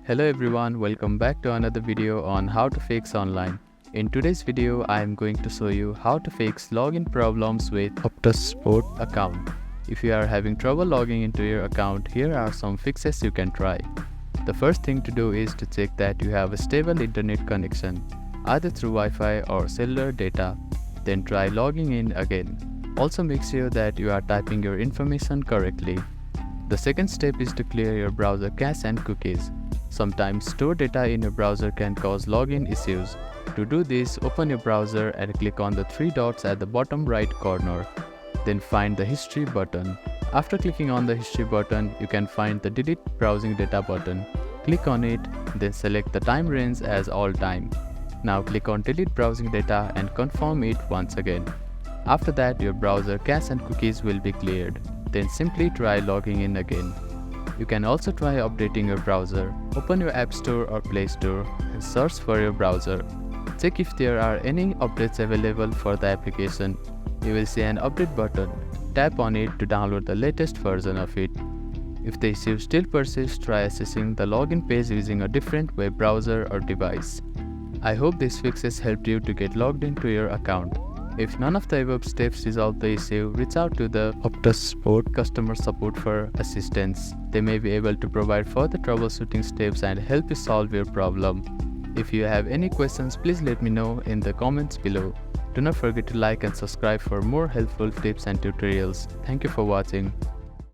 Hello everyone, welcome back to another video on how to fix online. In today's video, I am going to show you how to fix login problems with Optus Sport account. If you are having trouble logging into your account, here are some fixes you can try. The first thing to do is to check that you have a stable internet connection, either through Wi-Fi or cellular data. Then try logging in again. Also make sure that you are typing your information correctly. The second step is to clear your browser cache and cookies. Sometimes stored data in your browser can cause login issues. To do this, open your browser and click on the three dots at the bottom right corner. Then find the history button. After clicking on the history button, you can find the delete browsing data button. Click on it, then select the time range as all time. Now click on delete browsing data and confirm it once again. After that, your browser cache and cookies will be cleared. Then simply try logging in again. You can also try updating your browser. Open your App Store or Play Store and search for your browser. Check if there are any updates available for the application. You will see an update button. Tap on it to download the latest version of it. If the issue still persists, try accessing the login page using a different web browser or device. I hope these fixes helped you to get logged into your account. If none of the above steps resolve the issue, reach out to the Optus Sport customer support for assistance. They may be able to provide further troubleshooting steps and help you solve your problem. If you have any questions, please let me know in the comments below. Do not forget to like and subscribe for more helpful tips and tutorials. Thank you for watching.